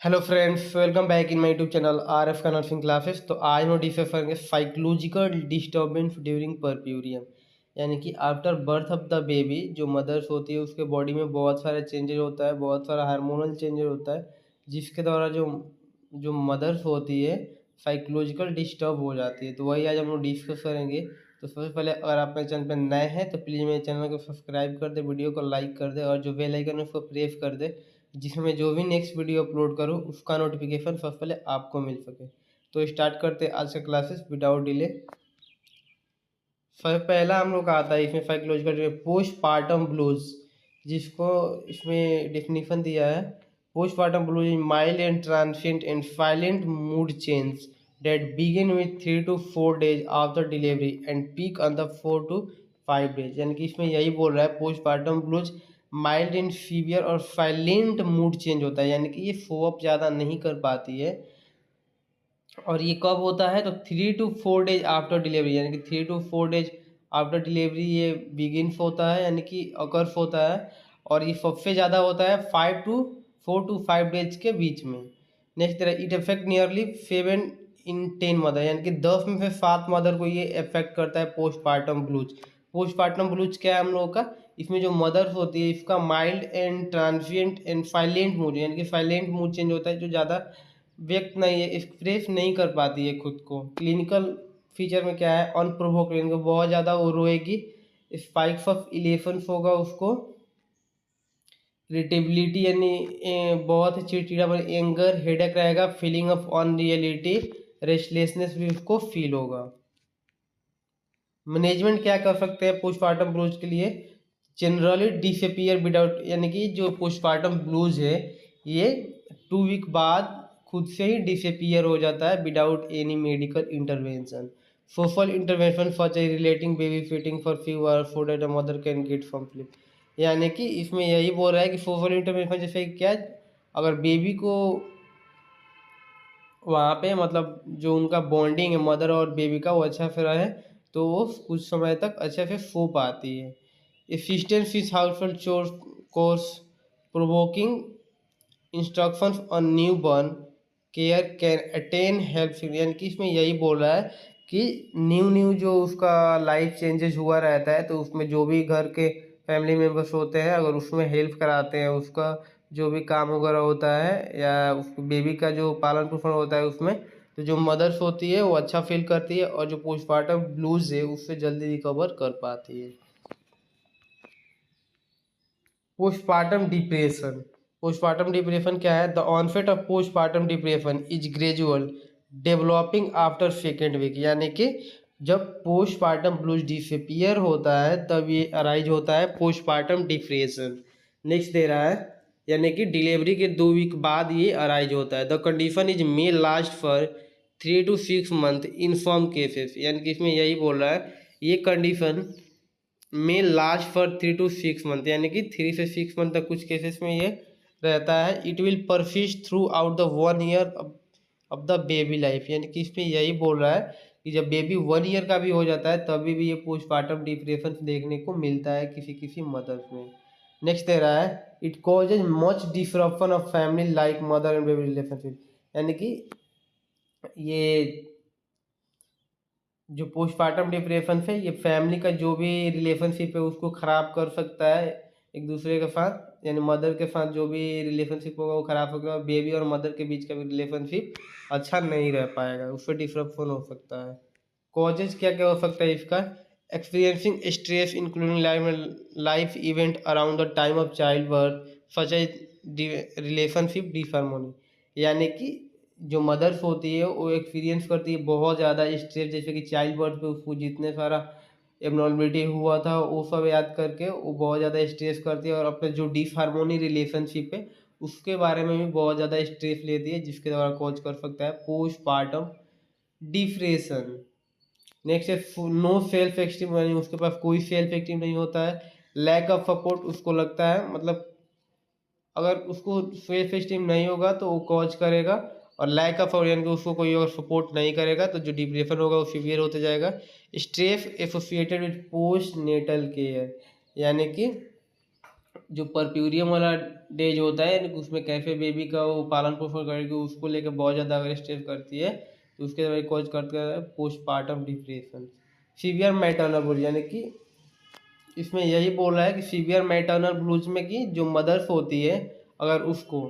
Hello friends, welcome back in my YouTube channel R F का nursing classes. तो आज हम डिस्कस करेंगे साइकोलॉजिकल डिस्टर्बेंस ड्यूरिंग परप्यूरियम, यानी कि after birth of the baby जो मदर्स होती है उसके बॉडी में बहुत सारे चेंजेस होता है, बहुत सारा हार्मोनल चेंजेस होता है, जिसके द्वारा जो जो मदर्स होती है साइकोलॉजिकल डिस्टर्ब हो जाती है। तो वही आज हम लोग डिस्कस करेंगे। तो सबसे पहले अगर आप मेरे चैनल पर नए हैं तो प्लीज़ मेरे चैनल को सब्सक्राइब कर दे, वीडियो को लाइक कर दे और जो बेल आइकन है उसको प्रेस कर दे, जिसमें जो भी नेक्स्ट वीडियो अपलोड करूँ उसका नोटिफिकेशन सबसे पहले आपको मिल सके। तो स्टार्ट करते हैं आज का क्लासेस विदाउट डिले। सबसे पहला हम लोग का आता है इसमें साइकोलॉजिकल पोस्टपार्टम ब्लूज, जिसको इसमें डेफिनेशन दिया है। Postpartum blues is mild and transient and silent mood change that begin with 3 to 4 days after delivery and peak on the 4 to 5 days। यानी कि इसमें यही बोल रहा है postpartum blues mild and severe और साइलेंट मूड चेंज होता है, यानी कि ये शो अप ज़्यादा नहीं कर पाती है। और ये कब होता है तो 3 to 4 डेज आफ्टर डिलीवरी, यानी कि 3 to 4 डेज आफ्टर डिलीवरी ये बिगिनस होता है, यानी कि अकर्स होता है। और ये सबसे ज़्यादा होता है 5 to 4 to 5 डेज के बीच में। नेक्स्ट तरह it affect nearly 7 in 10 mother, यानी कि 10 में से 7 मदर को ये अफेक्ट करता है पोस्टपार्टम ब्लूज। पोस्टपार्टम ब्लूज क्या है हम लोगों का, इसमें जो मदर्स होती है इसका mild and transient and silent mood, यानी कि साइलेंट मूड चेंज होता है, जो ज़्यादा व्यक्त नहीं है, एक्सप्रेस नहीं कर पाती है खुद को। क्लिनिकल फीचर में क्या है, अनप्रोवोक्ड, यानी कि बहुत ज़्यादा वो रोएगी, स्पाइक्स ऑफ इलेफेंस होगा उसको, इरिटेबिलिटी यानी बहुत चिड़चिड़ापन, एंगर, हेडेक रहेगा, फीलिंग ऑफ अनरियलिटी, रेस्टलेसनेस भी उसको फील होगा। मैनेजमेंट क्या कर सकते हैं पोस्टपार्टम ब्लूज के लिए, जनरली डिसअपियर विदाउट, यानी कि जो पोस्टपार्टम ब्लूज है ये 2 वीक बाद खुद से ही डिसअपियर हो जाता है without any medical intervention. Social intervention such a relating baby feeding for few hours so that the mother can get some sleep. यानी कि इसमें यही बोल रहा है कि सोशल इंटरवेंशन जैसे क्या, अगर बेबी को वहाँ पे मतलब जो उनका बॉन्डिंग है मदर और बेबी का वो अच्छा से रहे तो वो कुछ समय तक अच्छे से सो पाती है। Assistance is household chores course provoking instructions on new born care can attain help, यानी कि इसमें यही बोल रहा है कि न्यू न्यू जो उसका लाइफ चेंजेस हुआ रहता है तो उसमें जो भी घर के फैमिली मेम्बर्स होते हैं अगर उसमें हेल्प कराते हैं, उसका जो भी काम वगैरह होता है या उस बेबी का जो पालन पोषण होता है उसमें, तो जो मदर्स होती है वो अच्छा फील करती है और जो पोस्टपार्टम ब्लूज है उससे जल्दी रिकवर कर पाती है। पोस्टपार्टम डिप्रेशन, पोस्टपार्टम डिप्रेशन क्या है, the onset of postpartum depression is gradual developing after second week, यानी कि जब पोस्टपार्टम ब्लूज डिसअपियर होता है तब ये अराइज होता है पोस्टपार्टम डिप्रेशन। नेक्स्ट दे रहा है, यानी कि डिलीवरी के 2 वीक बाद ये अराइज होता है। The condition is may last for 3 to 6 month in some cases, यानी कि इसमें यही बोल रहा है ये कंडीशन में लास्ट फॉर 3 to 6 मंथ, यानी कि 3 से 6 मंथ तक कुछ केसेस में ये रहता है। It will persist through out the 1 year of the baby life, यानी कि इसमें यही बोल रहा है कि जब बेबी 1 ईयर का भी हो जाता है तभी भी ये पोस्टपार्टम डिप्रेशन देखने को मिलता है किसी किसी मदर्स में। नेक्स्ट दे रहा है, it causes much disruption of family like mother and baby relationship, यानी कि ये जो पोस्टपार्टम डिप्रेशन से ये फैमिली का जो भी रिलेशनशिप है उसको ख़राब कर सकता है एक दूसरे के साथ, यानी मदर के साथ जो भी रिलेशनशिप होगा वो ख़राब होगा, बेबी और मदर के बीच का भी रिलेशनशिप अच्छा नहीं रह पाएगा, उससे डिस्ट्रप्शन हो सकता है। कॉजेज क्या क्या हो सकता है इसका, experiencing stress including life event around the time of child birth such as relationship disharmony, यानी कि जो मदर्स होती है वो एक्सपीरियंस करती है बहुत ज़्यादा स्ट्रेस, जैसे कि चाइल्ड बर्थ पे उसको जितने सारा एबनॉर्मलिटी हुआ था वो सब याद करके वो बहुत ज़्यादा स्ट्रेस करती है और अपने जो डिसहार्मोनी रिलेशनशिप है उसके बारे में भी बहुत ज़्यादा स्ट्रेस लेती है, जिसके द्वारा कॉज कर सकता है पोस्टपार्टम डिप्रेशन। नेक्स्ट है नो सेल्फ एस्टीम, यानी उसके पास कोई सेल्फ एस्टीम नहीं होता है। लैक ऑफ सपोर्ट, उसको लगता है मतलब अगर उसको सेल्फ एस्टीम नहीं होगा तो वो कॉज करेगा, और लैक ऑफ, यानी कि उसको कोई और सपोर्ट नहीं करेगा तो जो डिप्रेशन होगा वो सीवियर होते जाएगा। Stress associated with postnatal care, यानी कि जो परप्यूरियम वाला डेज होता है, यानी कि उसमें कैफे बेबी का वो पालन पोषण करके उसको लेकर बहुत ज़्यादा अगर स्ट्रेस करती है, तो उसके दवाई कॉज करता है postpartum depression. Severe maternal blues, यानी कि इसमें यही बोल रहा है कि सीवियर मैटरनल ब्लूज में कि जो मदर्स होती है, अगर उसको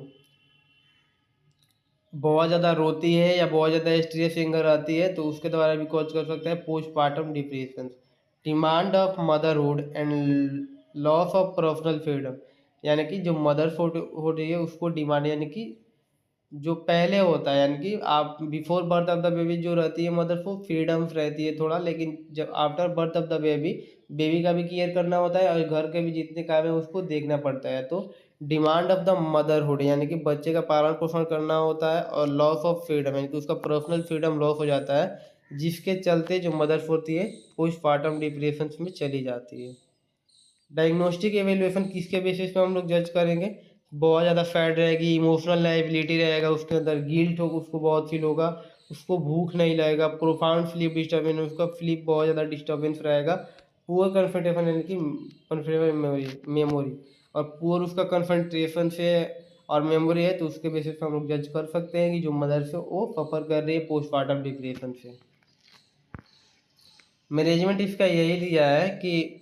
बहुत ज़्यादा रोती है या बहुत ज़्यादा स्ट्रेस एंगर आती है, तो उसके द्वारा भी कॉज कर सकता है postpartum depression. Demand of motherhood and loss of personal freedom, यानी कि जो मदरहुड हो रही है उसको डिमांड, यानी कि जो पहले होता है, यानी कि आप before birth of the baby जो रहती है मदर को फ्रीडम्स रहती है थोड़ा, लेकिन जब after birth of the baby, baby का भी केयर करना होता है और घर के भी जितने काम है उसको देखना पड़ता है। तो डिमांड ऑफ द मदरहुड, यानी कि बच्चे का पालन पोषण करना होता है, और लॉस ऑफ फ्रीडम, यानी कि उसका पर्सनल फ्रीडम लॉस हो जाता है, जिसके चलते जो मदर होती है पोस्टपार्टम डिप्रेशन में चली जाती है। डायग्नोस्टिक एवेल्यूएशन किसके बेसिस पे हम लोग जज करेंगे? बहुत ज़्यादा फैट रहेगी, इमोशनल लाइबिलिटी रहेगा उसके अंदर, गिल्ट हो उसको बहुत फील होगा, उसको भूख नहीं लगेगा, प्रोफाउंड स्लीप डिस्टर्बेंस, उसका स्लीप बहुत ज़्यादा डिस्टर्बेंस रहेगा, पुअर कंफर्टेबल, यानी कि कंफर्टेबल मेमोरी, और पुअर उसका कंसंट्रेशन से और मेमोरी है, तो उसके बेसिस पे हम लोग जज कर सकते हैं कि जो मदर से वो सफ़र कर रही है पोस्टपार्टम डिप्रेशन से। मैनेजमेंट इसका यही दिया है कि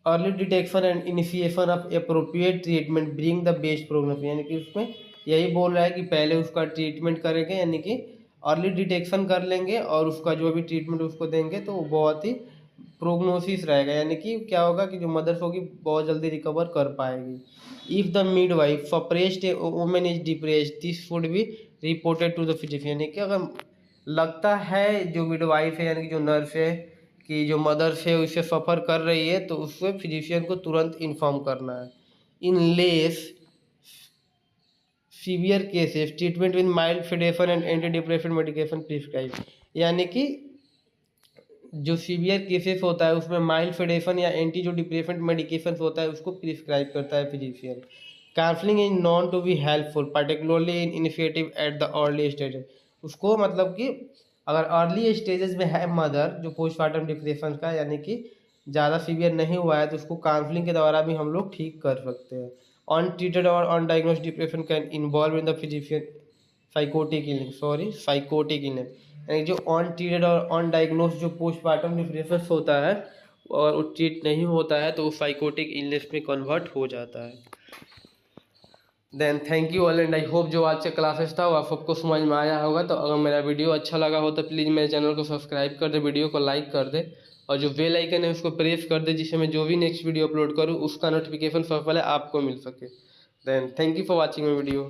early detection and initiation of appropriate treatment bring the best prognosis, यानी कि उसमें यही बोल रहा है कि पहले उसका ट्रीटमेंट करेंगे, यानी कि अर्ली डिटेक्शन कर लेंगे और उसका जो भी ट्रीटमेंट उसको देंगे तो वो बहुत ही प्रोग्नोसिस रहेगा, यानी कि क्या होगा कि जो मदर्स होगी बहुत जल्दी रिकवर कर पाएगी। If the midwife suppressed a women is depressed this would be reported to the physician, यानी कि अगर लगता है जो मिड वाइफ है, यानी कि जो नर्स है, कि जो मदर्स है उससे सफ़र कर रही है, तो उससे फिजिशियन को तुरंत इन्फॉर्म करना है। In less severe cases treatment with mild sedation and anti depression medication prescribe, यानी कि जो सीवियर केसेस होता है उसमें माइल्ड सेडेशन या एंटी जो डिप्रेशन मेडिकेशन होता है उसको प्रिस्क्राइब करता है physician. Counselling is known to be helpful particularly in initiative at the early stage, उसको मतलब कि अगर अर्ली स्टेजेस में है मदर जो पोस्टमार्टम डिप्रेशन का, यानी कि ज़्यादा सीवियर नहीं हुआ है, तो उसको काउंसलिंग के द्वारा भी हम लोग ठीक कर सकते हैं। अनट्रीटेड और undiagnosed depression can involve in the physician psychotic illness, यानी जो अनट्रीटेड और अनडायग्नोस्ड जो पोस्टमार्टम डिप्रेशन होता है और वो ट्रीट नहीं होता है, तो वो साइकोटिक इलनेस में कन्वर्ट हो जाता है। Then thank you all and I hope जो आज का क्लासेस था वो आप सबको समझ में आया होगा। तो अगर मेरा वीडियो अच्छा लगा हो तो प्लीज़ मेरे चैनल को सब्सक्राइब कर दे, वीडियो को लाइक कर दे, और जो बेल आइकन है उसको प्रेस कर दे, जिससे मैं जो भी नेक्स्ट वीडियो अपलोड करूँ उसका नोटिफिकेशन सबसे पहले आपको मिल सके। Then thank you for watching my video.